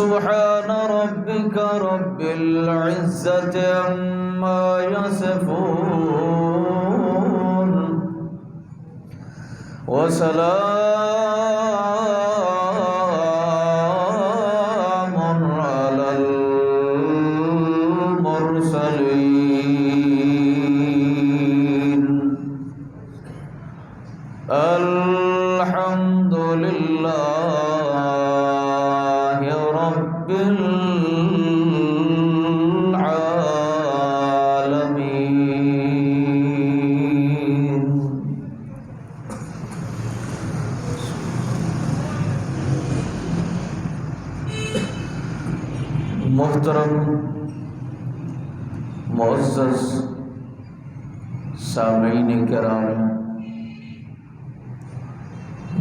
سبحان ربك رب العزة عما يصفون وسلام على المرسلين الحمد لله رب العالمين. محترم معزز سامعین کرام،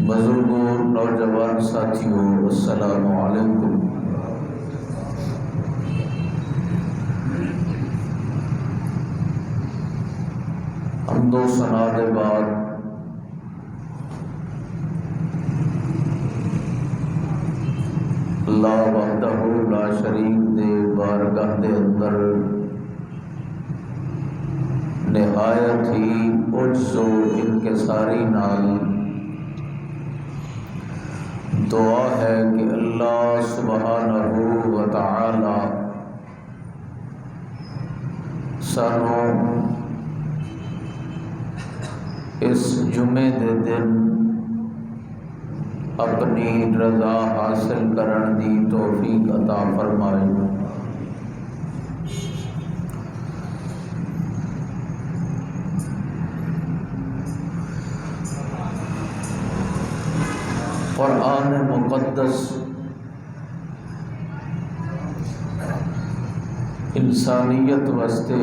بزرگوں، نوجوان ساتھیوں، السلام علیکم۔ حمد و ثنا دے بعد اللہ وحدہ لا شریک دے بارگاہ دے اندر نہایت ہی عجز و انکساری نال دعا ہے کہ اللہ سبحانہ و تعالی سانوں اس جمعے دے دن اپنی رضا حاصل کرن دی توفیق عطا فرمائے۔ قرآن مقدس انسانیت واسطے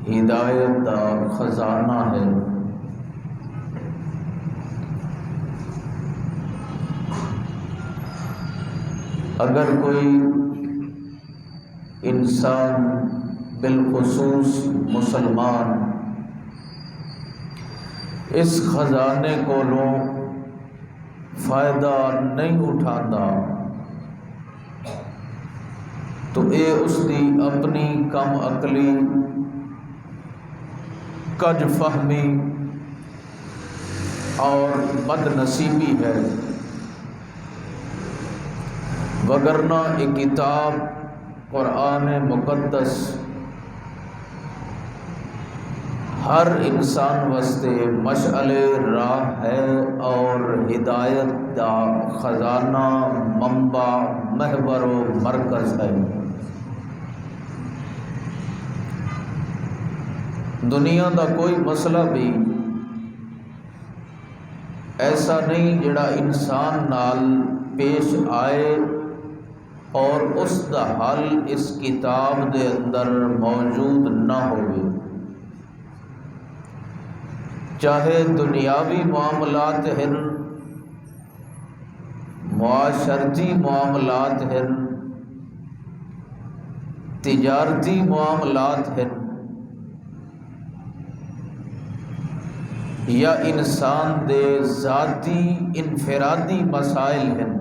ہدایت دا خزانہ ہے۔ اگر کوئی انسان بالخصوص مسلمان اس خزانے کو فائدہ نہیں اٹھاندا تو اے اس دی اپنی کم عقلی، کج فہمی اور بد نصیبی ہے، وگرنہ یہ کتاب قرآن مقدس ہر انسان واسطے مشعل راہ ہے اور ہدایت دا خزانہ، منبع، محور و مرکز ہے۔ دنیا دا کوئی مسئلہ بھی ایسا نہیں جڑا انسان نال پیش آئے اور اس دا حل اس کتاب دے اندر موجود نہ ہوئے، چاہے دنیاوی معاملات ہیں، معاشرتی معاملات ہیں، تجارتی معاملات ہیں، یا انسان دے ذاتی انفرادی مسائل ہیں،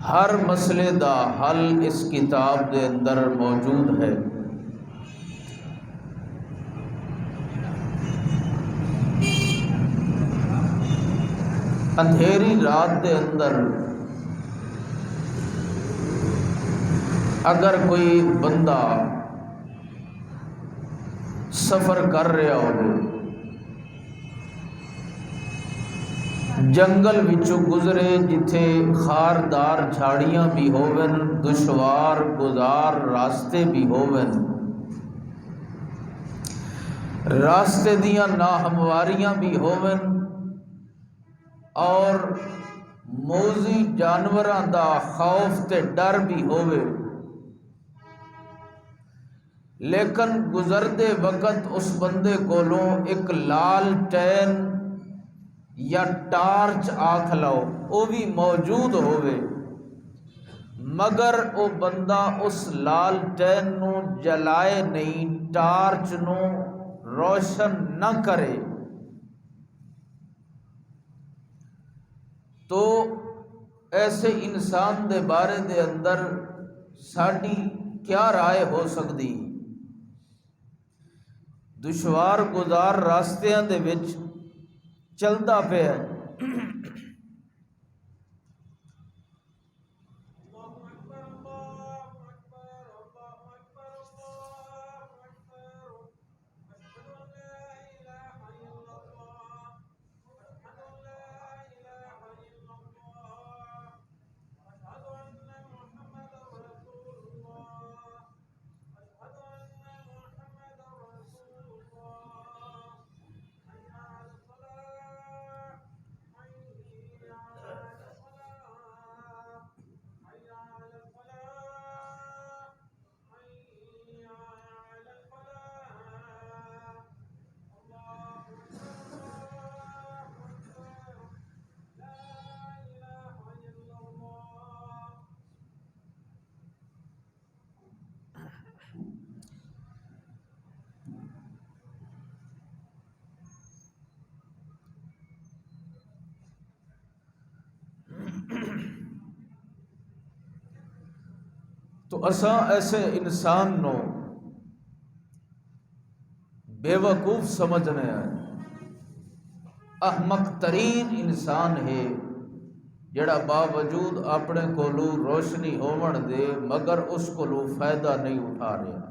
ہر مسئلے دا حل اس کتاب دے اندر موجود ہے۔ اندھیری رات دے اندر اگر کوئی بندہ سفر کر رہا ہو، جنگل وچوں گزرے جتھے خاردار جھاڑیاں بھی ہوون، دشوار گزار راستے بھی ہوون، راستے دیاں ناہمواریاں بھی ہوون اور موذی جانوراں دا خوف تے ڈر بھی ہووے، لیکن گزردے وقت اس بندے کولوں ایک لالٹین یا ٹارچ آکھ لو وہ بھی موجود ہووے، مگر وہ بندہ اس لالٹین نو جلائے نہیں، ٹارچ نو روشن نہ کرے، تو ایسے انسان دے بارے دے اندر ساڈی کیا رائے ہو سکتی؟ دشوار گزار راستیاں دے وچ چلدا پیا تو اساں ایسے انسان نو بے وقوف سمجھنے ہیں، احمق ترین انسان ہے جڑا باوجود اپنے کولو روشنی ہون دے مگر اس کولو فائدہ نہیں اٹھا رہا۔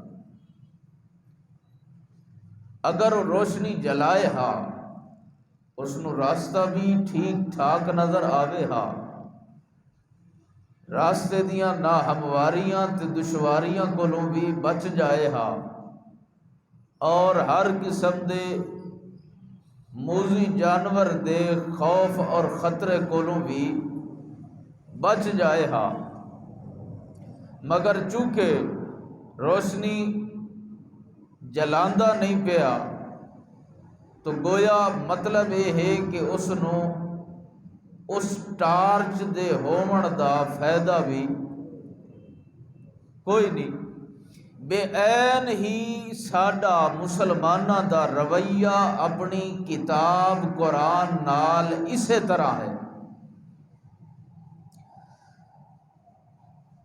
اگر وہ روشنی جلائے ہا اس نو راستہ بھی ٹھیک ٹھاک نظر آوے ہا، راستے دیاں ناہمواریاں تے دشواریاں کولوں بھی بچ جائے ہا، اور ہر قسم دے موذی جانور دے خوف اور خطرے کولوں بھی بچ جائے ہا، مگر چونکہ روشنی جلاندا نہیں پیا تو گویا مطلب یہ ہے کہ اس نو اس ٹارچ دے ہون دا فائدہ بھی کوئی نہیں۔ بے عین ہی ساڈا مسلماناں دا رویہ اپنی کتاب قرآن نال اسی طرح ہے۔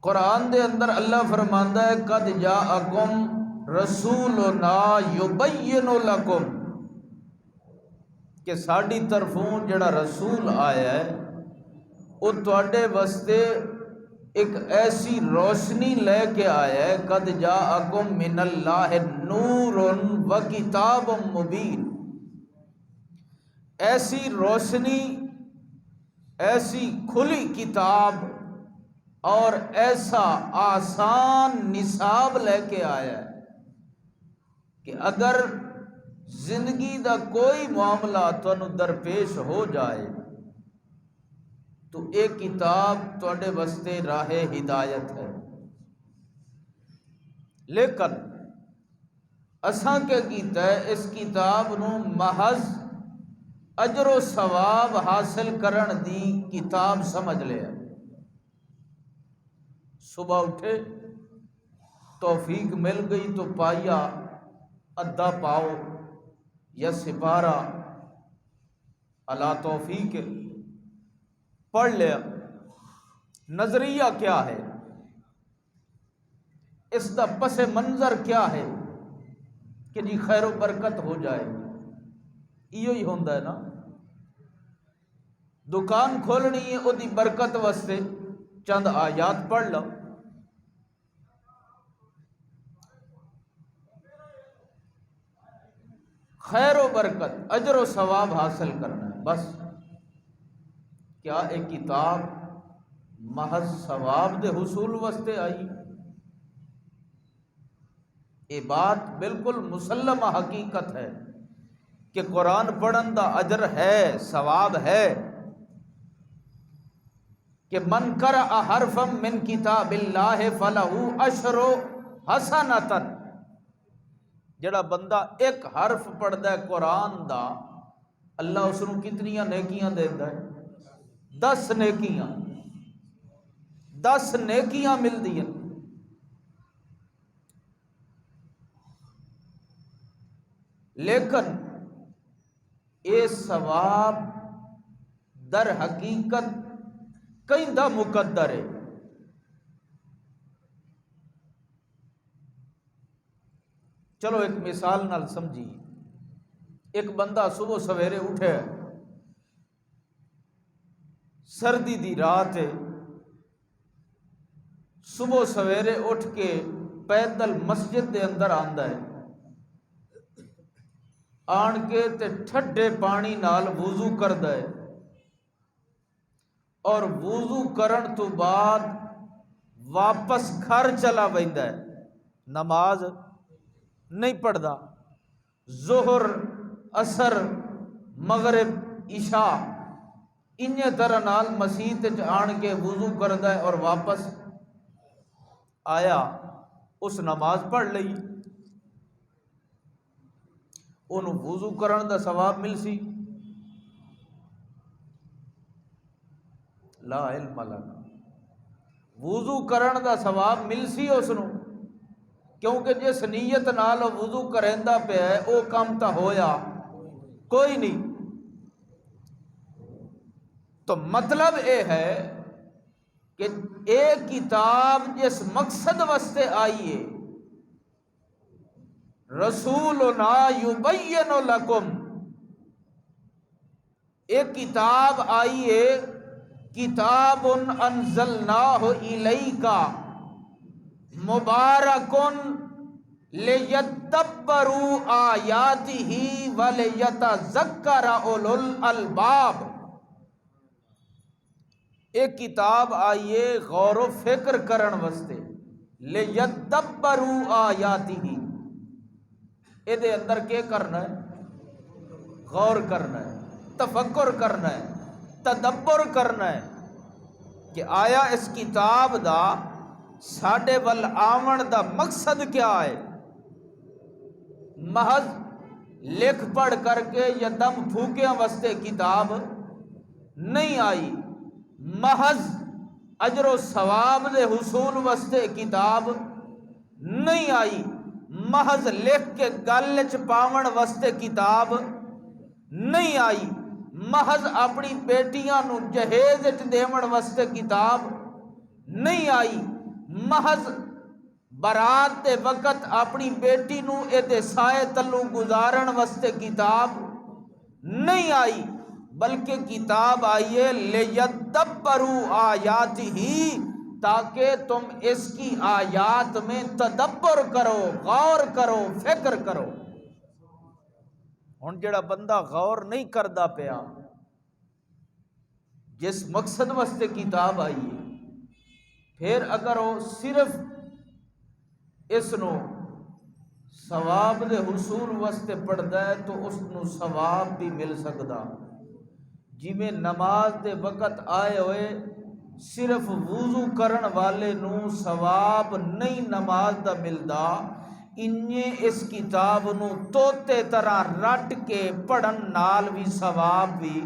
قرآن دے اندر اللہ فرماندا ہے قد جاءکم رسولنا یبین لکم، کہ ساڈی طرفوں جڑا رسول آیا ہے وہ تواڈے واسطے ایک ایسی روشنی لے کے آیا ہے، قد جاءکم من اللہ نور و کتاب مبین، ایسی روشنی، ایسی کھلی کتاب اور ایسا آسان نصاب لے کے آیا ہے کہ اگر زندگی دا کوئی معاملہ تانوں درپیش ہو جائے تو ایک کتاب تواڈے واسطے راہ ہدایت ہے۔ لیکن اساں کیا کیتا ہے، اس کتاب نو محض اجر و ثواب حاصل کرن دی کتاب سمجھ لیا۔ صبح اٹھے توفیق مل گئی تو پایا ادھا پاؤ یا سپارہ اللہ توفیق پڑھ لیا۔ نظریہ کیا ہے، اس دا پس منظر کیا ہے کہ جی خیر و برکت ہو جائے، ایو ہی ہوندا ہے نا۔ دکان کھولنی ہے وہ دی برکت واسطے چند آیات پڑھ لو، خیر و برکت اجر و ثواب حاصل کرنا ہے بس۔ کیا ایک کتاب محض ثواب دے حصول واسطے آئی؟ یہ بات بالکل مسلمہ حقیقت ہے کہ قرآن پڑھن دا اجر ہے، ثواب ہے، کہ من قرأ حرفا من کتاب اللہ فلہ عشر حسنۃ، جڑا بندہ ایک حرف پڑھدا ہے قرآن دا اللہ اس نوں کتنیاں نیکیاں دیندا ہے؟ 10 نیکیاں، 10 نیکیاں ملدیاں۔ لیکن یہ ثواب در حقیقت کہیں مقدر ہے۔ چلو ایک مثال نال سمجھی، ایک بندہ صبح سویرے اٹھے، سردی دی رات ہے، صبح سویرے اٹھ کے پیدل مسجد دے اندر آندا ہے، آن کے تے ٹھڈے پانی نال وضو کردا ہے، اور وضو کرن تو بعد واپس گھر چلا ویندا ہے، نماز نہیں پڑھدا، ظہر عصر مغرب عشاء انہی طرح نال مسجد وچ آن کے وضو کردا ہے اور واپس آیا، اس نماز پڑھ لئی، انہوں وضو کرن دا ثواب مل سی؟ لا علم لنا، وضو کرن دا ثواب مل سی اس نو، کیونکہ جس نیت نال وضو کریندا پیا ہے او کام تا ہویا کوئی نہیں۔ تو مطلب اے ہے کہ ایک کتاب جس مقصد واسطے آئی ہے، رسولنا یبین لکم، ایک کتاب آئی ہے، کتاب انزلناہ الیک مبارک لیدبروا آیاتہ ولیتذکر اولو الالباب، ایک کتاب آئیے غور و فکر کرن واسطے، لیدبروا آیاتہ، اے دے اندر کیا کرنا ہے؟ غور کرنا ہے، تفکر کرنا ہے، تدبر کرنا ہے کہ آیا اس کتاب دا ساڈے ول آون دا مقصد کیا ہے؟ محض لکھ پڑھ کر کے یا دم پھوکیاں واسطے کتاب نہیں آئی، محض اجر و ثواب دے حصول واسطے کتاب نہیں آئی، محض لکھ کے گل وچ پاون واسطے کتاب نہیں آئی، محض اپنی بیٹیاں نو جہیز وچ دیون واسطے کتاب نہیں آئی، محض برات دے وقت اپنی بیٹی نو اے دے سائے تلو گزارن واسطے کتاب نہیں آئی، بلکہ کتاب آئیے لیدبروا آیاتہ، تاکہ تم اس کی آیات میں تدبر کرو، غور کرو، فکر کرو۔ ہن جڑا بندہ غور نہیں کردا پیا، جس مقصد واسطے کتاب آئی ہے، پھر اگر وہ صرف اس نو ثواب دے حصول واسطے پڑھدا ہے تو اس نو ثواب بھی مل سکدا، جی میں نماز دے وقت آئے ہوئے صرف وضو کرن والے نو ثواب نہیں نماز دا ملدا، انہیں اس کتاب نو توتے طرح رٹ کے پڑھن نال بھی ثواب بھی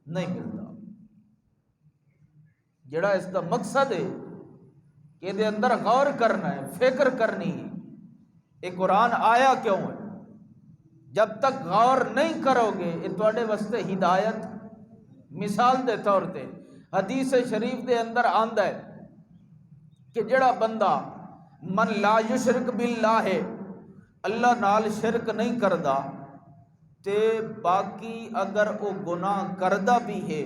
نہیں ملدا۔ جڑا اس دا مقصد ہے کہ دے اندر غور کرنا ہے، فکر کرنی ہے، یہ قرآن آیا کیوں ہے؟ جب تک غور نہیں کرو گے یہ تواڈے واسطے ہدایت۔ مثال دے طور تے حدیث شریف دے اندر آندا ہے کہ جڑا بندہ من لا یشرک باللہ، اللہ نال شرک نہیں کردا، تے باقی اگر وہ گناہ کردہ بھی ہے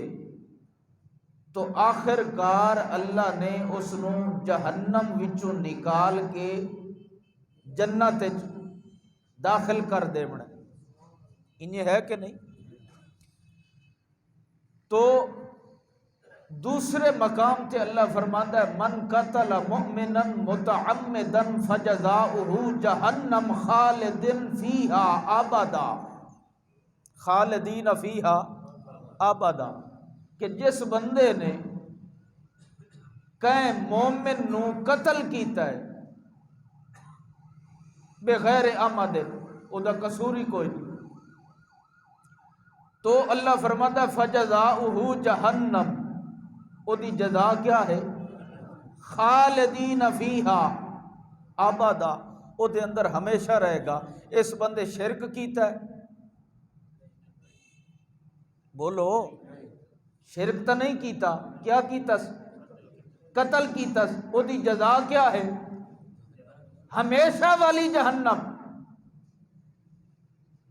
تو آخر کار اللہ نے اس نو جہنم وچوں نکال کے جنت داخل کر دیونا، انہیں ہے کہ نہیں؟ تو دوسرے مقام تے اللہ فرماتا ہے من قتل مؤمنا متعمدا فجزاؤہ جہنم خالدین فیہا ابدا، خالدین فیہا ابدا، کہ جس بندے نے کہیں مومن نو قتل کیتا ہے بغیر عمد، او دا قصور ہی کوئی نہیں، تو اللہ فرماتا ہے فجزاؤہ جہنم، او دی جزا کیا ہے؟ خالدین فیہا ابدا، او دے اندر ہمیشہ رہے گا۔ اس بندے شرک کیتا ہے، بولو شرک تو نہیں کیتا، کیا کیتا؟ قتل کیتا، وہ دی جزا کیا ہے؟ ہمیشہ والی جہنم۔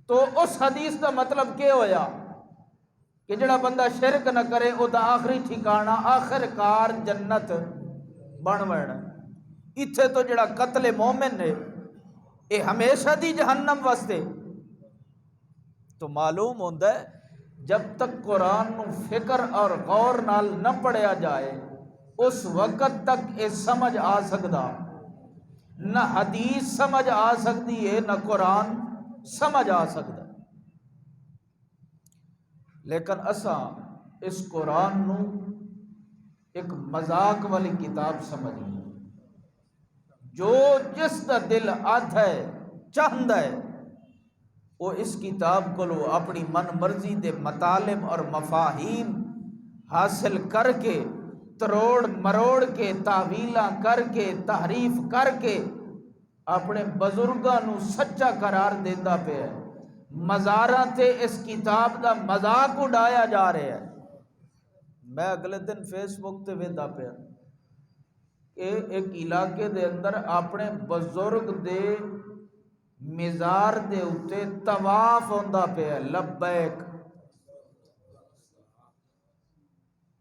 تو اس حدیث کا مطلب کیا ہویا کہ جڑا بندہ شرک نہ کرے وہ دا آخری ٹھکانہ آخر کار جنت بن وڑنا۔ اتھے تو جڑا قتل مومن نے یہ ہمیشہ دی جہنم واسطے۔ تو معلوم ہوتا ہے جب تک قرآن نو فکر اور غور نال نہ پڑھیا جائے اس وقت تک یہ سمجھ آ سکدا، نہ حدیث سمجھ آ سکتی ہے نہ قرآن سمجھ آ سکتا۔ لیکن اساں اس قرآن نو ایک مذاق والی کتاب سمجھ لیں، جو جس دا دل آدھ ہے چاہندا ہے وہ اس کتاب کو اپنی من مرضی دے مطالب اور مفاہیم حاصل کر کے تروڑ مروڑ کے تعویلاں کر کے تحریف کر کے اپنے بزرگاں نو سچا قرار دیندا پیا ہے۔ مزاراں تے اس کتاب دا مذاق اڑایا جا رہا ہے۔ میں اگلے دن فیس بک تے ویندا پیا کہ ایک علاقے دے اندر اپنے بزرگ دے مزار دے اتے طواف ہوندا پیا، لبیک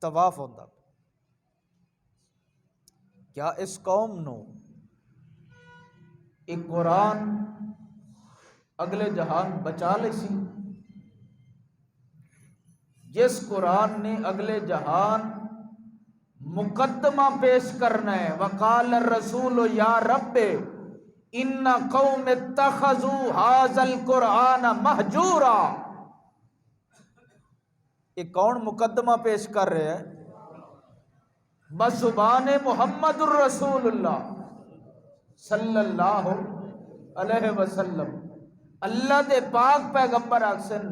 طواف ہوندا پیا۔ کیا اس قوم نو ایک قرآن اگلے جہان بچا لے سی؟ جس قرآن نے اگلے جہان مقدمہ پیش کرنا ہے، وقال الرسول یا رب ان قوم اتخذوا ھذا القرآن مہجورا، یہ کون مقدمہ پیش کر رہے ہیں؟ بزبان محمد الرسول اللہ صلی اللہ علیہ وسلم۔ اللہ دے پاک پیغمبر اکسن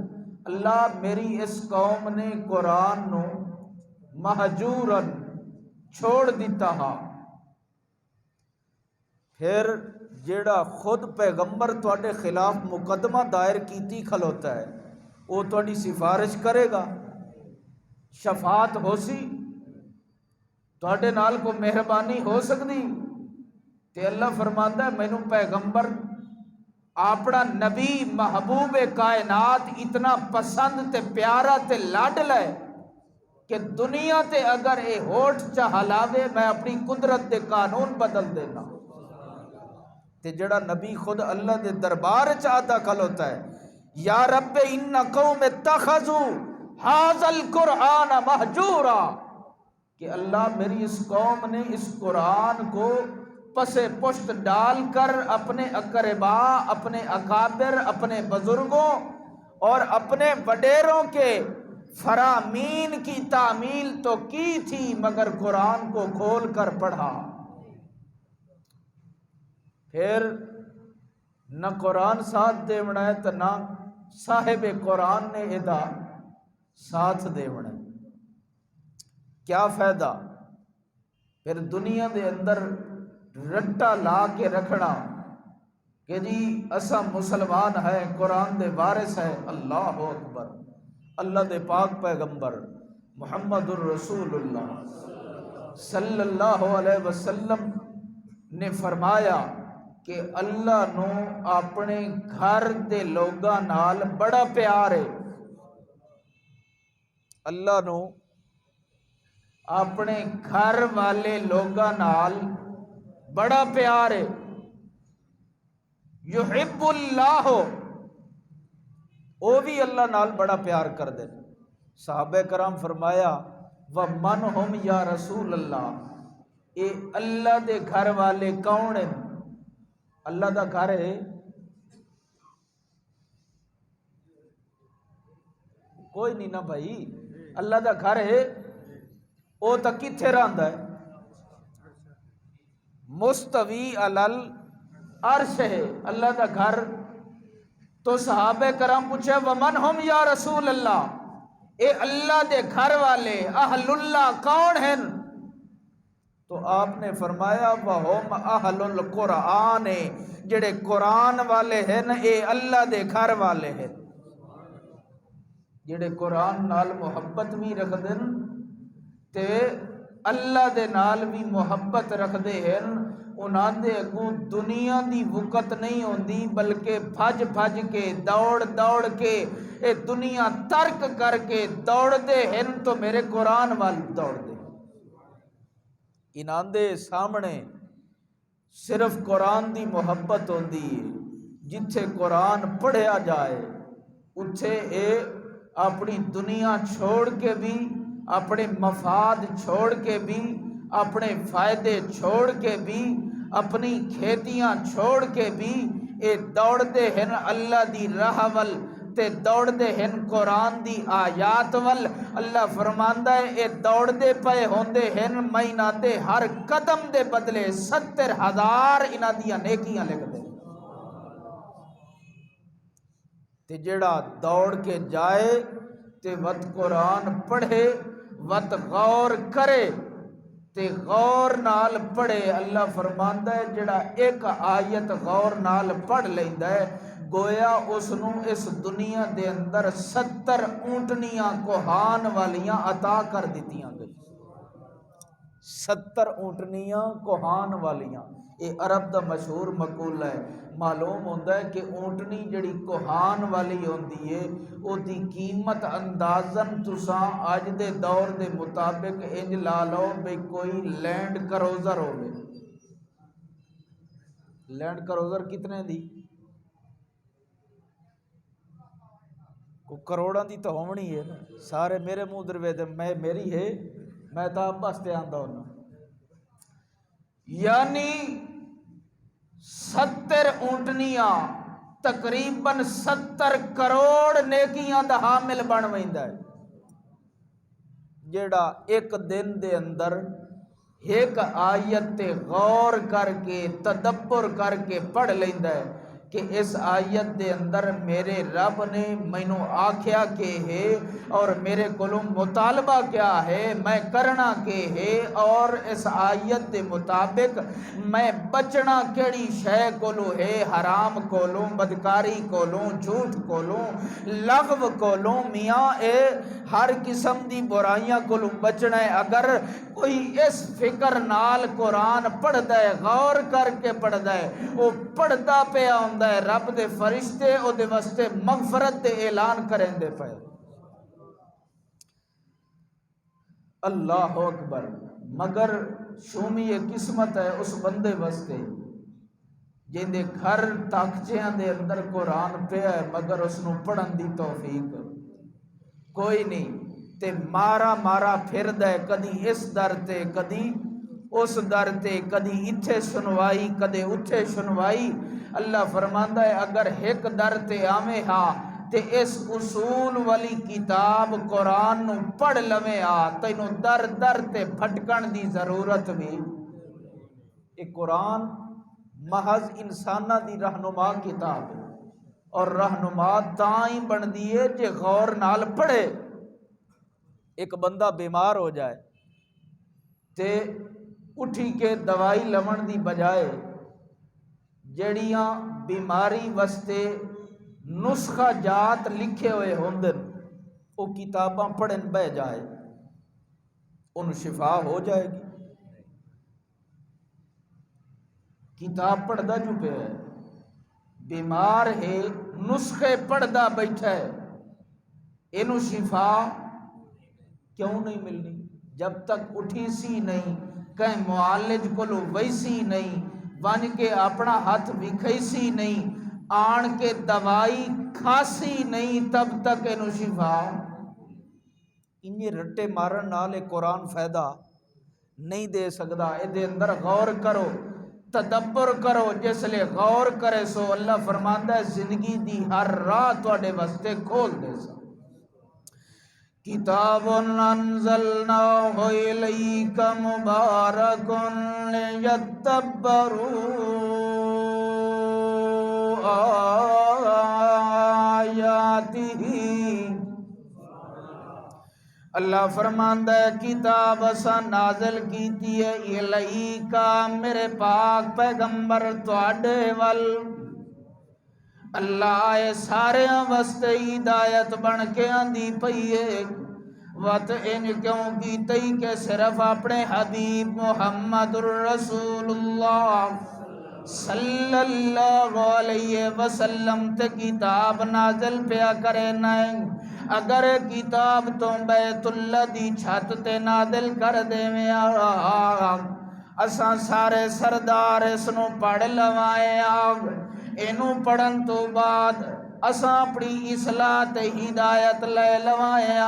اللہ میری اس قوم نے قرآن نو مہجورن چھوڑ دیتا ہا۔ پھر جیڑا خود پیغمبر تواڈے خلاف مقدمہ دائر کیتی کھلوتا ہے وہ تواڈی سفارش کرے گا، شفاعت ہو سی، تواڈے نال کو مہربانی ہو سکتی؟ تے اللہ فرماندا ہے مینوں پیغمبر اپنا نبی محبوب کائنات اتنا پسند تے پیارا تے لاڈلا ہے کہ دنیا تے اگر اے ہوٹھ چا ہلاوے میں اپنی قدرت دے قانون بدل دینا۔ تے جڑا نبی خود اللہ دے دربار چاہتا کھلوتا ہے یا رب ان قوم اتخذوا ھذا القرآن مہجورا، کہ اللہ میری اس قوم نے اس قرآن کو پس پشت ڈال کر اپنے اقربا، اپنے اکابر، اپنے بزرگوں اور اپنے وڈیروں کے فرامین کی تعمیل تو کی تھی مگر قرآن کو کھول کر پڑھا۔ پھر نہ قرآن ساتھ دیونا ہے تو نہ صاحب قرآن نے ادا ساتھ دیونا ہے، کیا فائدہ؟ پھر دنیا دے اندر رٹا لا کے رکھنا کہ جی اسا مسلمان ہے، قرآن دے وارث ہے۔ اللہ اکبر، اللہ دے پاک پیغمبر محمد الرسول اللہ صلی اللہ علیہ وسلم نے فرمایا کہ اللہ نو اپنے گھر دے لوگاں نال بڑا پیار ہے، اللہ نو اپنے گھر والے لوگاں نال بڑا پیار ہے۔ یحب اللہ، وہ بھی اللہ نال بڑا پیار کر دے۔ صحابہ کرام فرمایا ومن ہم یا رسول اللہ، اے اللہ دے گھر والے کون ہیں؟ اللہ دا گھر ہے کوئی نہیں نا بھائی، اللہ دا گھر ہے وہ تو کتھے رہندا ہے؟ مستوی علل عرش ہے اللہ دا گھر۔ تو صحابہ کرام پوچھے ومن ہم یا رسول اللہ، اے اللہ دے گھر والے اہل اللہ کون ہیں؟ تو آپ نے فرمایا وہم اہل القرآن، جڑے قرآن والے ہیں اے اللہ دے گھر والے ہیں۔ جڑے قرآن نال محبت بھی رکھتے ہیں تے اللہ دے نال بھی محبت رکھتے ہیں، انہاں دے اگوں دنیا دی وقت نہیں ہوندی، بلکہ بھج بھج کے دوڑ دوڑ کے اے دنیا ترک کر کے دوڑ دے ہیں تو میرے قرآن وال دوڑ دے۔ انہاں دے سامنے صرف قرآن دی محبت ہوندی ہے، جتھے قرآن پڑھیا جائے اتھے اے اپنی دنیا چھوڑ کے بھی، اپنے مفاد چھوڑ کے بھی، اپنے فائدے چھوڑ کے بھی، اپنی کھیتیاں چھوڑ کے بھی اے دوڑ دے ہیں اللہ دی راہ ول تے دوڑ دے ہیں قرآن دی آیات ول۔ اللہ فرماندا ہے اے دوڑ دے پے ہوندے ہیں میں انہاں دے ہر قدم دے بدلے 70,000 انہاں دیاں نیکیاں لکھ دے۔ تے جڑا دوڑ کے جائے تے وت قرآن پڑھے، وت غور کرے تے غور نال پڑھے۔ اللہ فرماندا ہے جڑا ایک آیت غور نال پڑھ لیندا ہے گویا اس نو اس دنیا دے اندر 70 اونٹنیاں کوہان والیاں عطا کر دتیاں گئی۔ 70 اونٹنیاں کوہان والیاں، یہ عرب دا مشہور مقولہ ہے۔ معلوم ہوتا ہے کہ اونٹنی جڑی کوہان والی ہوندی ہے او دی قیمت اندازن تساں اج دے دور دے مطابق انج لا لو بھئی کوئی لینڈ کروزر ہوگی۔ لینڈ کروزر کتنے دی؟ کو کروڑاں دی تو ہونی ہے نا، سارے میرے منہ دروے دے میں میری ہے، میں تو آپ بستے آندا ہوں۔ یعنی 70 اونٹنیاں تقریباً 70 کروڑ نیکیاں دا حامل بن ویندا ہے، جیڑا ایک دن دے اندر ایک آیت تے غور کر کے تدبر کر کے پڑھ لیندا ہے کہ اس آیت دے اندر میرے رب نے مینوں آکھیا کہ ہے اور میرے کولوں مطالبہ کیا ہے، میں کرنا کہ ہے، اور اس آیت دے مطابق میں بچنا کیڑی شے کولوں ہے، حرام کولوں، بدکاری کولوں، جھوٹ کولوں، لغو کولوں، میاں اے ہر قسم دی برائیاں کولوں بچنا ہے۔ اگر کوئی اس فکر نال قرآن پڑھدا ہے، غور کر کے پڑھدا ہے، وہ پڑھدا پیا ہوندا ہے، رب دے فرشتے او دے واسطے مغفرت دے اعلان کریں دے پئے۔ اللہ اکبر۔ مگر شومی قسمت ہے اس بندے واسطے جن دے گھر تاکچیاں دے اندر قرآن پیا ہے مگر اس نو پڑھن دی توفیق کوئی نہیں، تے مارا مارا پھردا ہے، کدی اس در تے کدی اس در تے، کدی اتھے سنوائی کدے اتھے سنوائی۔ اللہ فرماندا ہے اگر ایک در تے آویں ہاں تے اس اصول والی کتاب قرآن نو پڑھ لویں آ تینوں در در تے بھٹکن دی ضرورت بھی۔ یہ قرآن محض انساناں دی رہنما کتاب ہے اور رہنما تاں ہی بندی ہے جے غور نال پڑھے۔ ایک بندہ بیمار ہو جائے تے اٹھی کے دوائی لون دی بجائے جڑیاں بیماری واسطے نسخہ جات لکھے ہوئے ہوندن وہ کتاباں پڑھن بہ جائے ان شفا ہو جائے گی۔ کتاب پڑھدا جو پہ ہے، بیمار ہے نسخے پڑھدا بیٹھا ہے، اینو شفا کیوں نہیں ملنی؟ جب تک اٹھی سی نہیں، کہیں معالج کولو ویسی نہیں، بن کے اپنا ہاتھ وکھائی سی نہیں، آن کے دوائی کھاسی نہیں، تب تک اینو شفا انہیں رٹے مارن نال قرآن فائدہ نہیں دے سکدا۔ اے دے اندر غور کرو، تدبر کرو، جس لئے غور کرے سو اللہ فرماندا ہے زندگی دی ہر راہ تواڈے واسطے کھول دے سا۔ کتاب انزلناہ الیک مبارک لیدبروا آیاتہ۔ اللہ فرماندا ہے کتاب اساں نازل کیتی ہے الیکا میرے پاک پیغمبر تواڈے ول اللہ اے سارے واسطے ہدایت بن کے آندی پئی ہے وت ان کیوں کی تئی کہ صرف اپنے حبیب محمد الرسول اللہ صلی اللہ علیہ وسلم تے کتاب نازل پیا کرے نہیں اگر کتاب تو بیت اللہ دی چھت تے نازل کر دے میں اساں سارے سردار اس نو پڑھ لوائے اینو پڑھن تو بعد اساں اپنی اصلاح تے ہدایت لے لوائے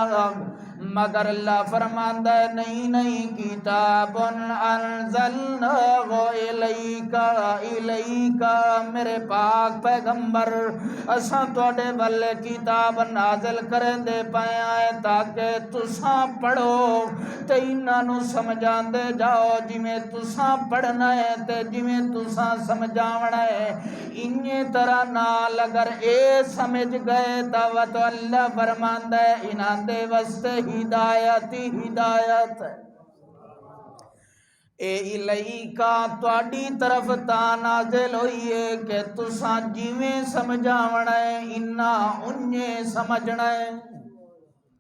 مگر اللہ فرماندا ہے نہیں کتاب انزلناہ الیک میرے پاک پیغمبر اساں تواڈے ول کتاب نازل کرن دے پیا ہے تاکہ تساں پڑھو تے انہاں نو سمجھاندے جاؤ جویں تساں پڑھنا ہے تے جویں تساں سمجھاونا ہے انہی طرح نال اگر اے سمجھ گئے تو اللہ فرماندا ہے انہاں دے واسطے ہدایت ہے اے الیکا تواڈی طرف تا نازل ہوئی ہے کہ تساں جویں سمجھاونا ہے انہاں انہیں سمجھنا ہے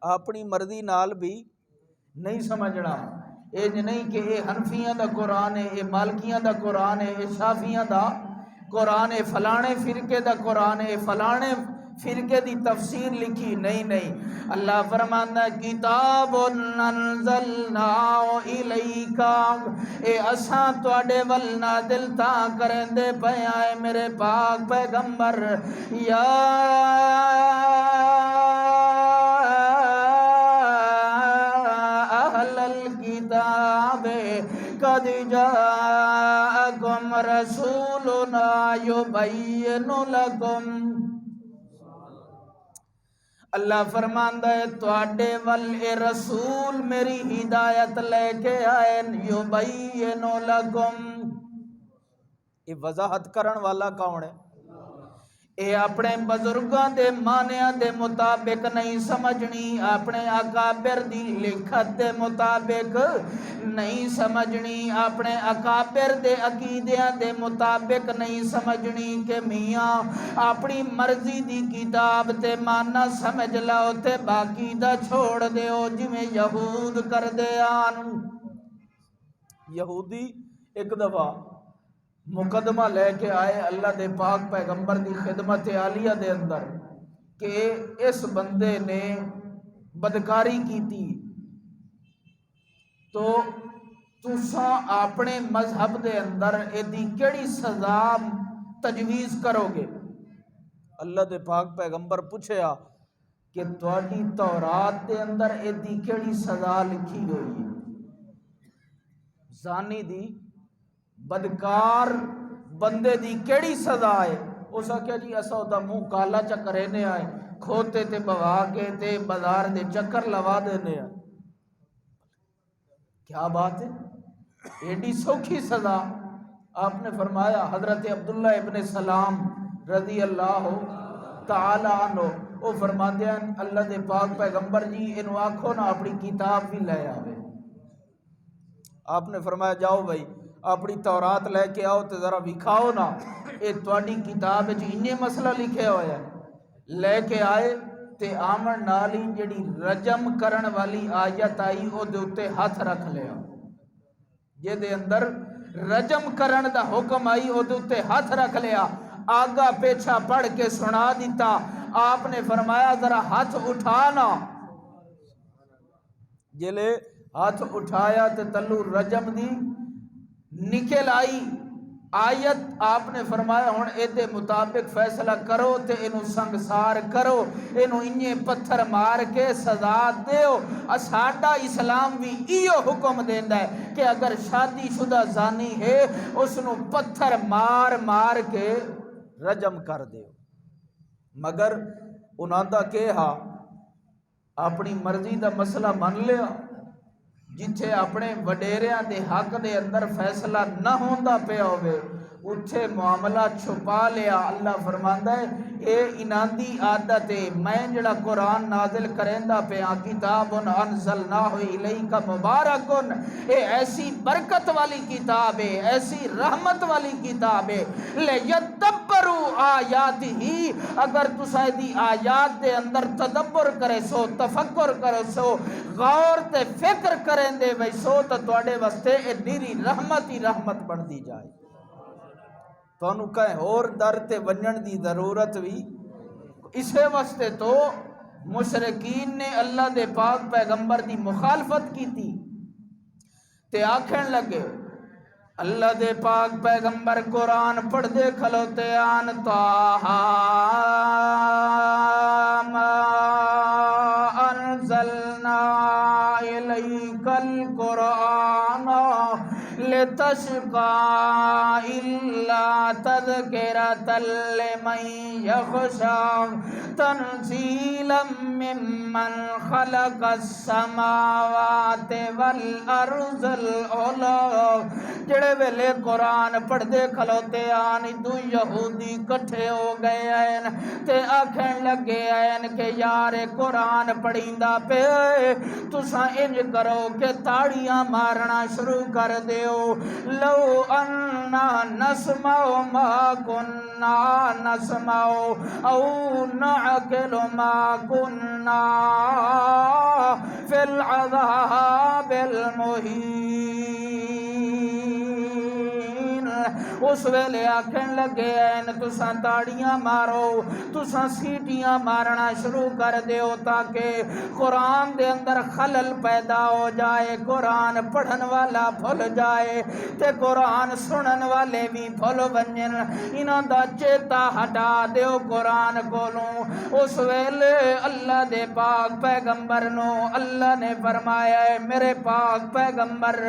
اپنی مرضی نال بھی نہیں سمجھنا اے نہیں کہ اے حنفیاں دا قرآن ہے اے مالکیاں دا قرآن ہے اے شافیاں دا قرآن ہے فلانے فرقے دا قرآن ہے فلانے فرقے دی تفسیر لکھی نہیں اللہ فرماندا ہے کتاب انزلناہ الیک اے اساں تواڈے ول نازل تاں کرندے پیا اے میرے پاک پیغمبر یا اہل الکتاب قد جاءکم رسولنا یبین لکم اللہ فرماندا ہے تواڈے ول اے رسول میری ہدایت لے کے آئے یبین لکم یہ وضاحت کرن والا کون ہے اے اپنے بزرگاں دے مانیاں دے مطابق نہیں سمجھنی اپنے اکابر دی لکھت دے مطابق نہیں سمجھنی اپنے اکابر دے عقیدیاں دے مطابق نہیں سمجھنی کہ میاں اپنی مرضی دی کتاب تے ماننا سمجھ لاؤ تے باقی دا چھوڑ دیو جویں یہود کر دے آن یہودی ایک دفعہ مقدمہ لے کے آئے اللہ دے پاک پیغمبر دی خدمت عالیہ دے اندر کہ اس بندے نے بدکاری کی تھی تو تساں اپنے مذہب دے اندر ایدی کیڑی سزا تجویز کرو گے اللہ دے پاک پیغمبر پوچھیا کہ تواڈی تورات دے اندر ایدی کیڑی سزا لکھی ہوئی ہے زانی دی بدکار بندے دی کیڑی سزا ہے اس آکھیا جی اسا دا منہ کالا چکرینے آئے کھوتے تے بوا کے تے بازار دے چکر لوا دینے آئے کیا بات ہے ایڈی سوکھی سزا آپ نے فرمایا حضرت عبداللہ ابن سلام رضی اللہ تعالی عنہ وہ فرماتے ہیں اللہ دے پاک پیغمبر جی انہوں آنکھوں نہ اپنی کتاب بھی لے آوے آپ نے فرمایا جاؤ بھائی اپنی تورات لے کے آؤ تو ذرا وکھاؤ نا اے تواڈی کتاب وچ انہی مسئلہ لکھے ہوئے ہیں لے کے آئے تے آمن نالی جڑی رجم کرن والی آیت آئی او دے اتے ہاتھ رکھ لیا جے دے اندر رجم کرن دا حکم آئی او دے اتے ہاتھ رکھ لیا آگا پیچھا پڑھ کے سنا دیتا آپ نے فرمایا ذرا ہاتھ اٹھانا جلے ہاتھ اٹھایا تے تلو رجم دی نکل آئی آیت آپ نے فرمایا ہون اے دے مطابق فیصلہ کرو تے انہوں سنگسار کرو انہوں انہیں پتھر مار کے سزا دیو اساڈا اسلام بھی ایو حکم دیندہ ہے کہ اگر شادی شدہ زانی ہے اس نو پتھر مار مار کے رجم کر دیو مگر انہاں دا کہا اپنی مرضی دا مسئلہ مان لیا جتھے اپنے وڈیریاں دے حق دے اندر فیصلہ نہ ہوندا پیا ہوئے اتھے معاملہ چھپا لیا اللہ فرماندا ہے اے انہاں دی عادت ہے میں جڑا قرآن نازل کریندا پیا کتاب انزلناہ الیک مبارکن اے ایسی برکت والی کتاب ہے ایسی رحمت والی کتاب ہے لیدبروا آیات ہی اگر تساں دی آیات دے اندر تدبر کرے سو تفکر کرے سو غور تے فکر کریں دے وے سو تو تواڈے واسطے اے نیری رحمت ہی رحمت بن دی جائے تانوں کہیں اور در تے ونجن دی ضرورت بھی اسے واسطے تو مشرکین نے اللہ دے پاک پیغمبر دی مخالفت کی تھی تے آکھن لگے اللہ دے پاک پیغمبر قرآن پڑھ دے کھلوتے آن طٰہٰ ما انزلنا الیک القرآن لتشقى الا تذکرۃ لمن یخشى تنزیلا ممن خلق السماوات والارض العلی جڑے ویلے قرآن پڑھ دے کھلوتے آنی دو یہودی کٹھے ہو گئے ہیں تے آکھن لگے ہیں کہ یار قرآن پڑھیندا پہ تساں انج کرو کہ تاڑیاں مارنا شروع کر دیو لو اننا نسمع ما کننا نسمع او نعقل ما کننا فی العذاب المہین اس ویلے آکھن لگے ہیں تساں تاڑیاں مارو تساں سیٹیاں مارنا شروع کر دیو تاکہ قرآن دے اندر خلل پیدا ہو جائے قرآن پڑھن والا بھول جائے تے قرآن سنن والے بھی بھول ونجن انہاں دا چیتا ہٹا دیو قرآن کولوں اس ویلے اللہ دے پاک پیغمبر نو اللہ نے فرمایا ہے میرے پاک پیغمبر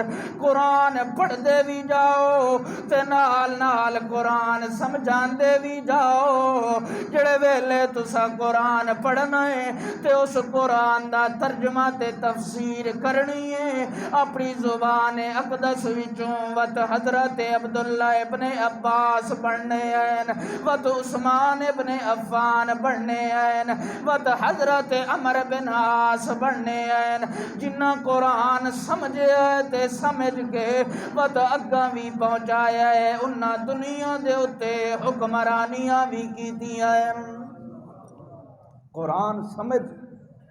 قرآن پڑھ دے بھی جاؤ تے نال نال قرآن سمجھان دے بھی جاؤ جڑے ویلے تسا قرآن پڑھنا ہے تے اس قرآن دا ترجمہ تے تفسیر کرنی ہے اپنی زبان اقدس وچوں وت حضرت عبداللہ ابن عباس پڑھنے ہیں وت عثمان ابن عفان پڑھنے ہیں وت حضرت عمر بن عاص پڑھنے ہیں جنہ قرآن سمجھے تے سمجھ کے وت اگاں بھی پہنچایا ہے انہاں دنیا دے اتے حکمرانیاں بھی کیتیاں ہیں قرآن سمجھ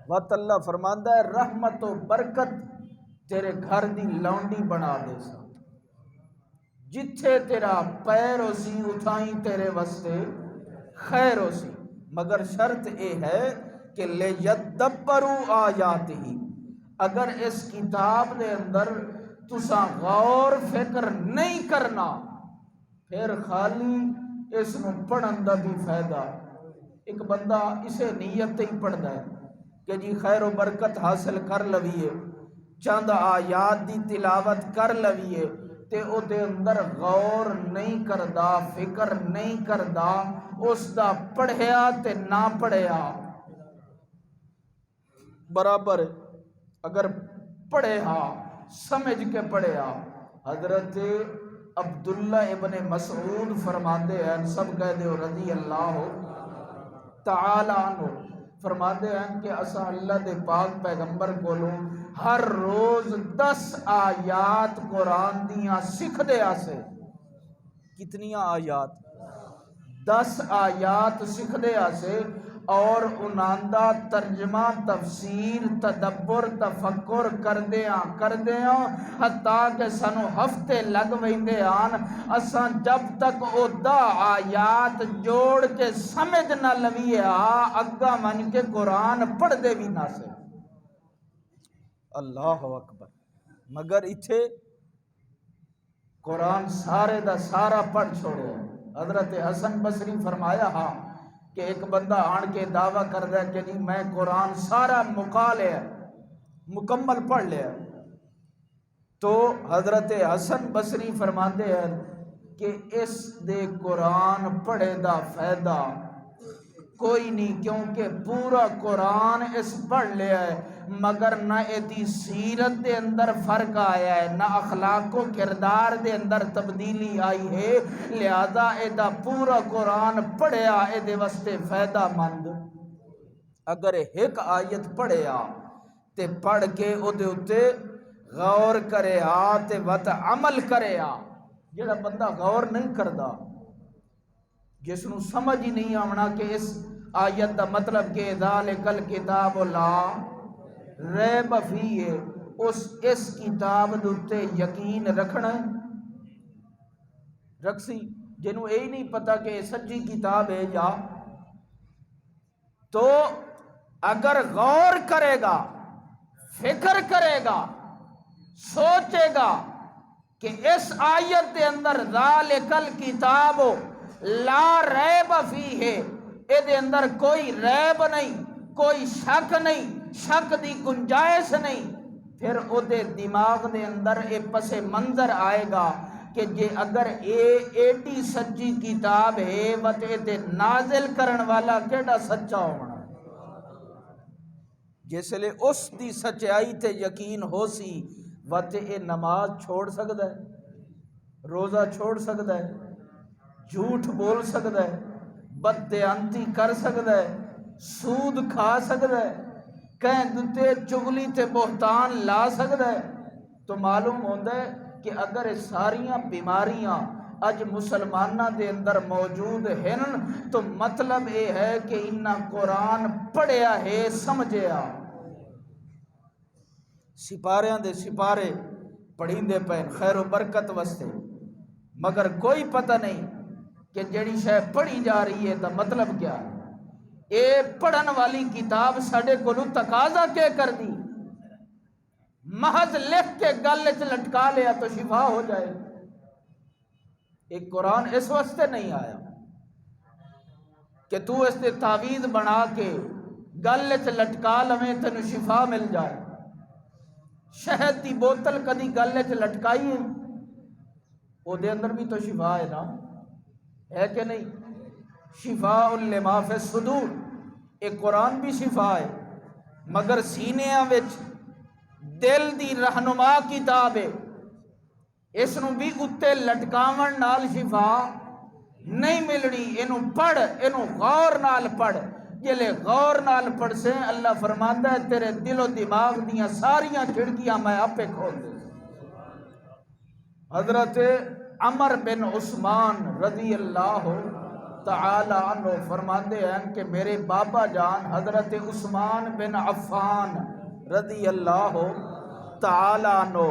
وقت اللہ فرماندا ہے رحمت و برکت تیرے گھر دی لونڈی بنا دے سا جتھے تیرا پیر ہو سی اتھائیں تیرے واسطے خیر ہو سی مگر شرط اے ہے کہ لیدبروا آیاتہ اگر اس کتاب دے اندر تساں غور فکر نہیں کرنا پھر خالی اس نو پڑھن دا بھی فائدہ ایک بندہ اسے نیت ہی پڑھدا ہے کہ جی خیر و برکت حاصل کر لویے چند آیات دی تلاوت کر لویے تے او دے اندر غور نہیں کردا فکر نہیں کردا اس دا پڑھیا تے نہ پڑھیا برابر اگر پڑھیا سمجھ کے پڑھیا حضرت عبداللہ ابن مسعود فرماتے ہیں سب کہہ دے رضی اللہ تعالی عنہ فرماتے ہیں کہ اسا اللہ دے پاک پیغمبر کولوں ہر روز 10 آیات قرآن دیاں سکھ دے آسے کتنیاں آیات 10 آیات سکھ دے آسے اور اناندہ ترجمہ تفسیر تدبر تفکر کر دیاں حتیٰ کہ سانو ہفتے لگ ویندے آن اساں جب تک او 10 آیات جوڑ کے سمجھ نہ لویے اگا من کے قرآن پڑھ دے بھی نہ سے اللہ اکبر مگر اتھے قرآن سارے دا سارا پڑھ چھوڑے حضرت حسن بصری فرمایا ہاں کہ ایک بندہ آن کے دعویٰ کر رہا ہے کہ جی میں قرآن سارا مکا لیا مکمل پڑھ لیا تو حضرت حسن بصری فرماتے ہیں کہ اس دے قرآن پڑھے دا فائدہ کوئی نہیں کیونکہ پورا قرآن اس پڑھ لیا ہے مگر نہ ایدی سیرت دے اندر فرق آیا ہے نہ اخلاق و کردار دے اندر تبدیلی آئی ہے لہذا ایدہ پورا قرآن پڑھیا ایدے واسطے فائدہ مند اگر ایک آیت پڑھیا تے پڑھ کے او دے اتے غور کرے تے وقت عمل کرے جڑا بندہ غور نہیں کردا جس نو سمجھ ہی نہیں آنا کہ اس آیت دا مطلب کہ ذالک الکتاب لا ریب فیہ، اس کتاب دے یقین رکھنا رکھسی، جنہوں یہ نہیں پتا کہ یہ سچی کتاب ہے یا، تو اگر غور کرے گا، فکر کرے گا، سوچے گا کہ اس آیت کے اندر ذالک الکتاب لا ریب فیہ، اے دے اندر کوئی ریب نہیں، کوئی شک نہیں، شک دی گنجائش نہیں، پھر او دے دماغ دے اندر اے پس منظر آئے گا کہ جے اگر اے ایڈی سچی کتاب ہے وتے تے نازل کرن والا کیڑا سچا ہونا، جس لئے اس دی سچائی تے یقین ہو سی وتے اے نماز چھوڑ سکتا ہے، روزہ چھوڑ سکتا ہے، جھوٹ بول سکتا ہے، بددیانتی کر سکتا ہے، سود کھا سکتا ہے، کہیں دتے چغلی تے بہتان لا سکتا ہے، تو معلوم ہوتا ہے کہ اگر ساریاں بیماریاں اج مسلمانہ دے اندر موجود ہیں تو مطلب یہ ہے کہ انہاں قرآن پڑھیا ہے، سمجھیا، سپاریاں دے سپارے پڑھیں دے پین خیر و برکت وستے، مگر کوئی پتہ نہیں کہ جڑی شے پڑھی جا رہی ہے تو مطلب کیا ہے۔ اے پڑھن والی کتاب ساڑے کولو تقاضا کے کر دی، محض لکھ کے گل وچ لٹکا لیا تو شفا ہو جائے۔ ایک قرآن اس واسطے نہیں آیا کہ تو اس تے تعویذ بنا کے گل وچ لٹکا لویں تینوں شفا مل جائے۔ شہد دی بوتل کدی گل وچ لٹکائی ہے، او دے اندر بھی تو شفا ہے نا، ہے کہ نہیں؟ شفاء لما فی الصدور، ایک قرآن بھی شفا ہے، مگر سینیاں وچ دل دی رہنما کتاب ہے، اس نو بھی اتے لٹکاون نال شفا نہیں ملنی، اینو پڑھ، اینو غور نال پڑھ، جلے غور نال پڑھ سے اللہ فرماندا ہے تیرے دل و دماغ دیاں ساریاں کھڑکیاں میں آپے کھول دوں۔ حضرت عمر بن عثمان رضی اللہ تعالی عنہ فرماندے ہیں کہ میرے بابا جان حضرت عثمان بن عفان رضی اللہ تعالی عنہ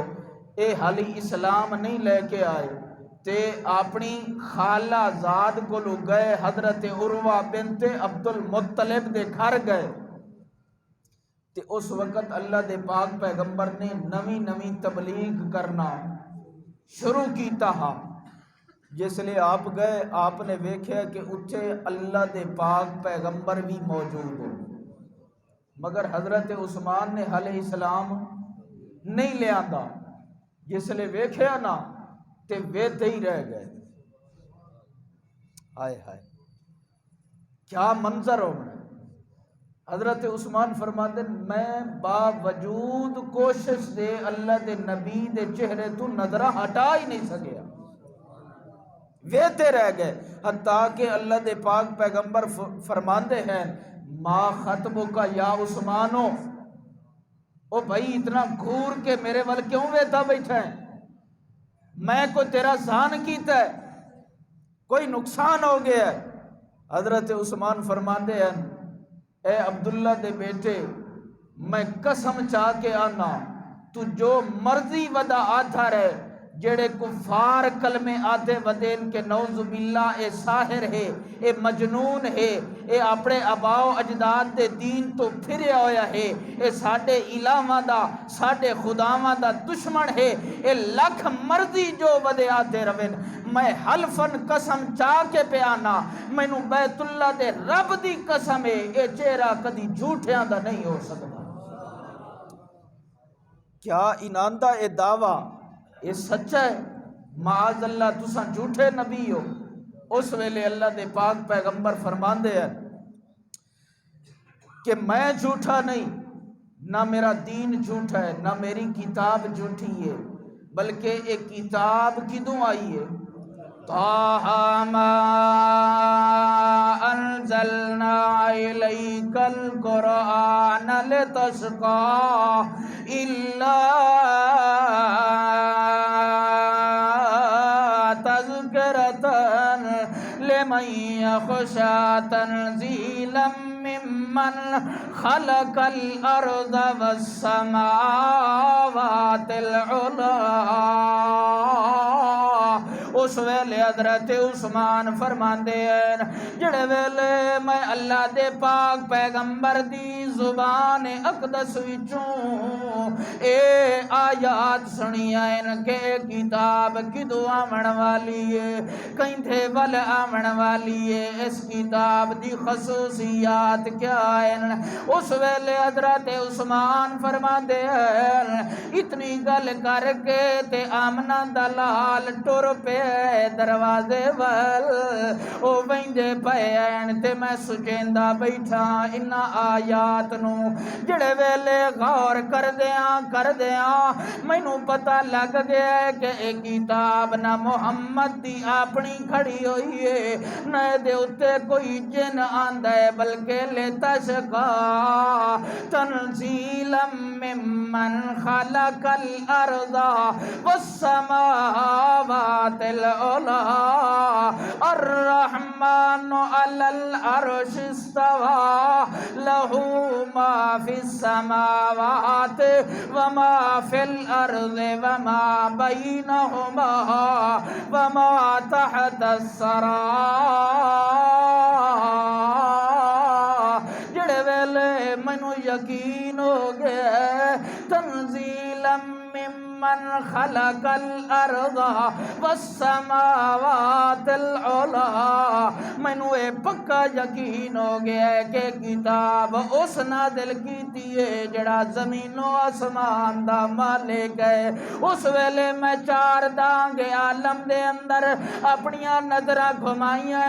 اے حالی اسلام نہیں لے کے آئے تے اپنی خالہ زاد کو لو گئے، حضرت عروہ بنت عبد المطلب دے گھر گئے تے اس وقت اللہ دے پاک پیغمبر نے نویں نویں تبلیغ کرنا شروع کیتا ہا، جس لئے آپ گئے، آپ نے ویکھیا کہ اتھے اللہ دے پاک پیغمبر بھی موجود ہو، مگر حضرت عثمان نے علیہ السلام نہیں لے آندا، جس لئے ویکھیا نا تے ویدے ہی رہ گئے۔ آئے ہائے کیا منظر ہونا۔ حضرت عثمان فرماتے ہیں میں باوجود کوشش دے اللہ دے نبی دے چہرے تو نظرہ ہٹا ہی نہیں سکیا، ویتے رہ گئے، حتیٰ کہ اللہ دے پاک پیغمبر فرماندے ہیں ما خطبک یا عثمانو، او بھائی اتنا گھور کے میرے ول کیوں ویتا بیٹھا ہے، میں کوئی تیرا زان کیتا ہے، کوئی نقصان ہو گیا ہے۔ حضرت عثمان فرماندے ہیں اے عبداللہ دے بیٹے میں قسم چاہ کے آنا تو جو مرضی ودا آدھا رہے، جڑے کفار کلمے آدھے ودین کے نعوذ باللہ اے ساحر ہے، اے مجنون ہے، اے اپنے آباؤ اجداد دے دین تو پھریا ہویا ہے، اے ساڑے الہاں دا ساڑے خداواں دا دشمن ہے، اے لکھ مرضی جو ودے آدھے روین، میں حلفن قسم چاہ کے پیانا مینوں بیت اللہ دے رب دی قسم ہے اے چہرہ کدی جھوٹیاں دا نہیں ہو سکتا۔ کیا اناندہ اے دعویٰ یہ سچا ہے؟ معاذ اللہ تساں جھوٹے نبی ہو۔ اس ویلے اللہ دے پاک پیغمبر فرماندے ہیں کہ میں جھوٹا نہیں، نہ میرا دین جھوٹا ہے، نہ میری کتاب جھوٹی ہے، بلکہ ایک کتاب کدوں آئی ہے؟ طٰہٰ مَا أَنزَلْنَا إِلَيْكَ الْقُرْآنَ لِتَشْقَىٰ إِلَّا تَذْكِرَةً لمن يخشى تنزيلا ممن خلق الأرض والسماوات العلى۔ اس ویلے حضرت عثمان فرماندے ہیں جڑے ویلے میں اللہ دے پاک پیغمبر دی زبان اقدس وچوں اے آیات سنیاں کہ کتاب کدو آمن والی ہے، کہیں ول آمن والی ہے، اس کتاب دی خصوصیات کیا ہے، اس ویلے حضرت عثمان فرماندے ہیں اتنی گل کر کے تے آمنہ دلال ٹر پہ دروازے وال او ویندے پین تے میں سجیندہ بیٹھا ان آیات نو جڑے ویلے غور کر دیاں مینوں پتہ لگ گیا ہے کہ ایک کتاب نہ محمد دی اپنی کھڑی ہوئی ہے نہ دے اتے کوئی جن آندا ہے بلکہ لیتا شکا تنزیلا ممن خلق الارض والسماوات العلا الرحمن علی العرش استوى له ما في السماوات وما في الارض وما بينهما وما تحت الثرى۔ جڑے ویلے مینوں یقین ہو گیا تنزیلا ممن خلق الارض والسماوات العلا، مینوں اے پکا یقین ہو گیا ہے کہ کتاب اس نازل کیتی ہے جڑا زمین و آسمان دا مالک ہے۔ اس ویلے میں چار دانگ عالم دے اندر اپنیاں نظراں گھمائیاں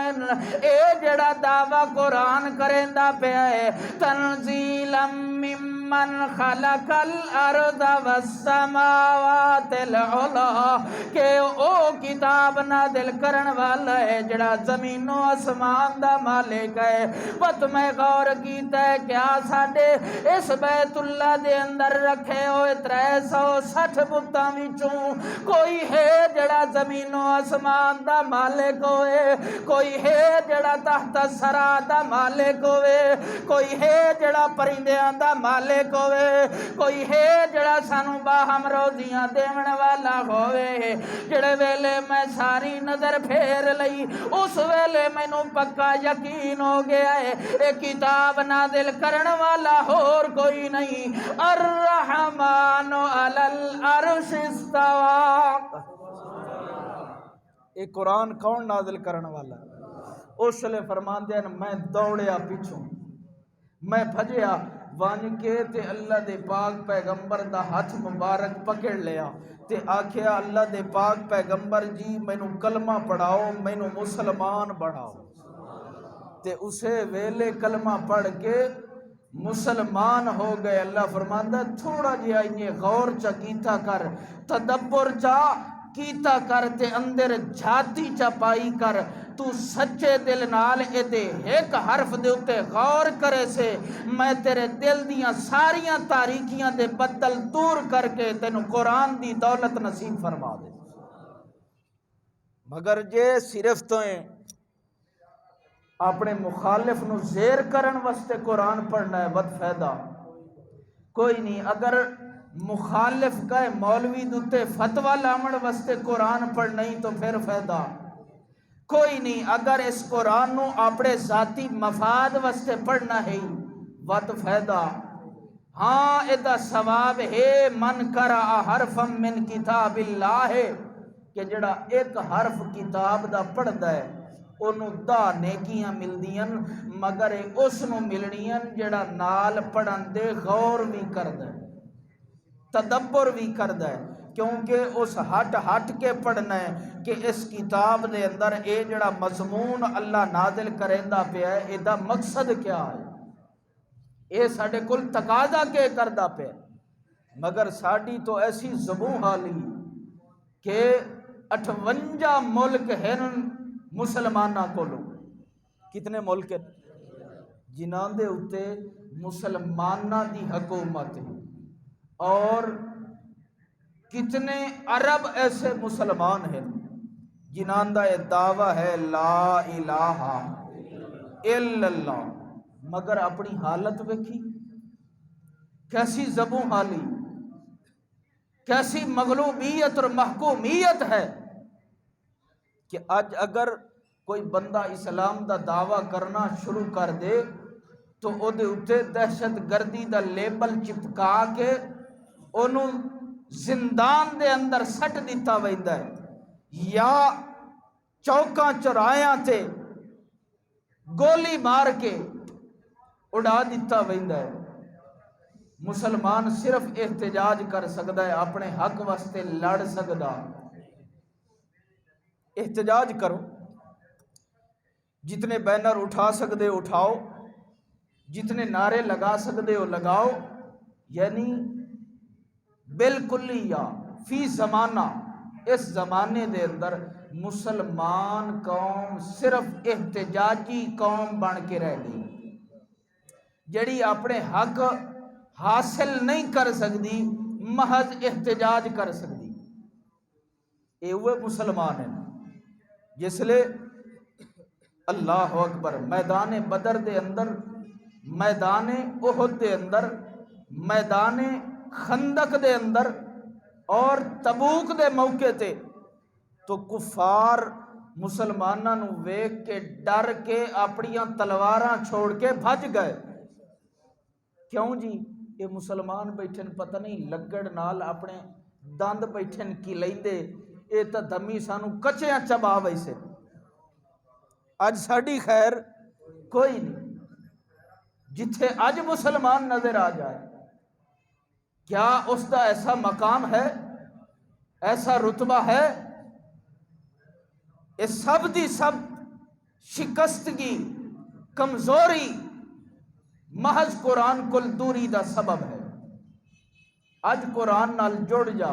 اے جڑا دعویٰ قرآن کریندا پیا ہے تنزیلا ممن خلق الارض والسماوات العلا کہ او کتاب نازل کرن والا ہے جڑا زمین و آسمان دا مالک ہے۔ پت میں غور کیتا ہے کیا ساڈے اس بیت اللہ دے اندر رکھے ہوئے 360 بتاں وچوں کوئی ہے جڑا زمین و آسمان دا مالک ہوئے، کوئی ہے جڑا تحت الثری دا مالک ہوئے، کوئی ہے جڑا پرندیاں دا مالک ہوئے، کوئی ہے جڑا سانو باہم روزیاں دیون والا ہوئے۔ جڑے ویلے میں ساری نظر پھیر لئی اس ویلے مینوں پکا یقین ہو گیا ہے اے کتاب نازل کرن والا اور کوئی نہیں، الرحمن علی العرش استوى۔ اے قرآن کون نازل کرن والا؟ اس لئے فرماندے ہیں میں دوڑیا پیچھوں، میں بھجیا وان کے تے اللہ دے پاک پیغمبر دا ہاتھ مبارک پکڑ لیا تے آکھیا اللہ دے پاک پیغمبر جی مینوں کلمہ پڑھاؤ، مینوں مسلمان بناؤ۔ تے اسے ویلے کلمہ پڑھ کے مسلمان ہو گئے۔ اللہ فرماندا تھوڑا جہا انہیں غور چا کیتا کر، تدبر چا کیتا کر تے اندر جھاتی چا پائی کر، تو سچے دل نال ایدے ایک حرف دے اتے غور کرے سے میں تیرے دل دیاں ساریاں تاریکیاں دے بدل دور کر کے تینوں قرآن دی دولت نصیب فرما دے۔ مگر جے صرف تو اپنے مخالف نو زیر کرن واسطے قرآن پڑھنا ہے بد فائدہ کوئی نہیں۔ اگر مخالف کہے مولوی دوتے فتوہ لامن واسطے قرآن پڑھ نہیں تو پھر فائدہ کوئی نہیں۔ اگر اس قرآن نو اپنے ذاتی مفاد واسطے پڑھنا ہے وقت فائدہ ہاں ایدہ ثواب ہے من قرأ حرفا من کتاب اللہ کہ جڑا ایک حرف کتاب دا پڑھ ہے انہوں دا نیکیاں مل دیاں مگر اس نو ملنیاں جڑا نال پڑھن دے غور بھی کرد ہے تدبر بھی کرد ہے کیونکہ اس ہٹ کے پڑھنا ہے کہ اس کتاب دے اندر اے جڑا مضمون اللہ نازل کریندہ پہ ہے اے دا مقصد کیا ہے، اے ساڑھے کل تقاضا کے کردہ پہ مگر ساڑھی تو ایسی زبوں حالی کہ 58 ملک ہیں مسلمانہ کو لو کتنے ملک ہیں جنہاں دے اتے مسلمانہ دی حکومت ہے اور کتنے عرب ایسے مسلمان ہیں جنہاں دا یہ دعویٰ ہے لا الہ الا اللہ، مگر اپنی حالت ویکھی کیسی زبوں حالی، کیسی مغلوبیت اور محکومیت ہے کہ آج اگر کوئی بندہ اسلام دا دعویٰ کرنا شروع کر دے تو او دے اتے دہشت گردی دا لیبل چپکا کے انہوں زندان دے اندر سٹ دیتا ویندا ہے یا چوکاں چرایاں تے گولی مار کے اڑا دیتا ویندا ہے۔ مسلمان صرف احتجاج کر سکتا ہے، اپنے حق واسطے لڑ سکتا۔ احتجاج کرو، جتنے بینر اٹھا سکتے اٹھاؤ، جتنے نعرے لگا سکتے ہو لگاؤ، یعنی بالکل یا فی زمانہ اس زمانے دے اندر مسلمان قوم صرف احتجاجی قوم بن کے رہ گئی، جڑی اپنے حق حاصل نہیں کر سکتی، محض احتجاج کر سکتی۔ اے وہ مسلمان ہیں جس لئے اللہ اکبر میدان بدر دے اندر، میدان احد دے اندر، میدان خندق دے اندر اور تبوک دے موقع تے تو کفار مسلماناں نو ویکھ کے ڈر کے اپنیاں تلواراں چھوڑ کے بھج گئے۔ کیوں جی؟ یہ مسلمان بیٹھن پتہ نہیں لگڑ نال اپنے دند بیٹھن کی لیندے، اے تا دمی سانو کچیاں چبا ویسے۔ اج ساڑی خیر کوئی نہیں، جتھے اج مسلمان نظر آ جائے کیا اس دا ایسا مقام ہے، ایسا رتبہ ہے؟ اس سب دی سب شکستگی، کمزوری محض قرآن کل دوری دا سبب ہے۔ اج قرآن نال جڑ جا،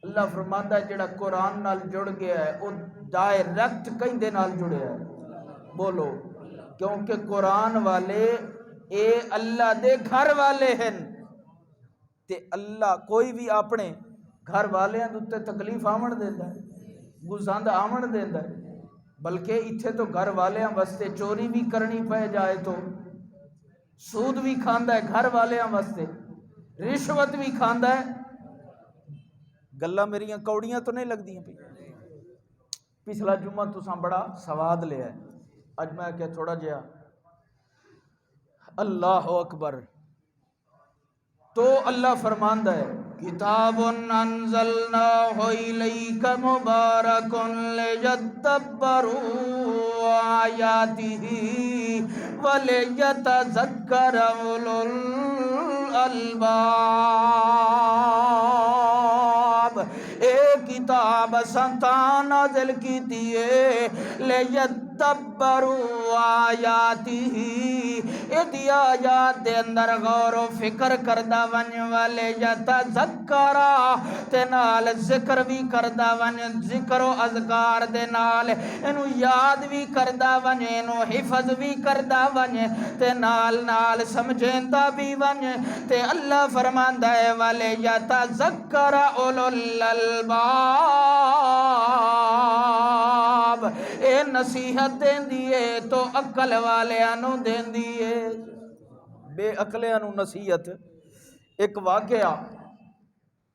اللہ فرماتا ہے جڑا قرآن نال جڑ گیا ہے وہ ڈائریکٹ کہیں دے نال جڑے ہے، بولو، کیونکہ قرآن والے اے اللہ دے گھر والے ہیں تے اللہ کوئی بھی اپنے گھر والے ہیں دوتے تکلیف آمن دیتا ہے، گزاند آمن دیتا ہے، بلکہ اتھے تو گھر والے ہیں واسطے چوری بھی کرنی پہ جائے تو سود بھی کھاندا ہے، گھر والے ہیں واسطے رشوت بھی کھاندا ہے۔ گلہ میریاں کوڑیاں تو نہیں لگ دیاں پہ؟ پچھلا جمعہ تساں بڑا سواد لیا ہے، اج میں کہ تھوڑا جہا اللہ اکبر۔ تو اللہ فرماندا ہے کتاب انزلناہ الیک مبارک لیدبروا آیاتہ ولیتذکر اولو الالباب۔ اے کتاب سنتا نازل کی دیئے لیدبروا آیاتہ، ایدی آیات دے اندر غور و فکر کردہ ون والے یتذکرہ تے نال ذکر بھی کردہ ون، ذکر و اذکار دے نال انو یاد بھی کردہ ون، انو حفظ بھی کردہ ون تے نال نال سمجھیندہ بھی ون تے اللہ فرماندہ ہے والے یتذکرہ اولو الالباب۔ اے نصیحت دین دیئے تو عقل والے انو دین دیئے، بے عقلے انو نصیحت۔ ایک واقعہ،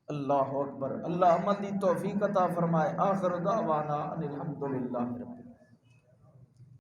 اللہ اکبر، اللہ عمل دی توفیق عطا فرمائے۔ آخر دعوانا ان الحمدللہ۔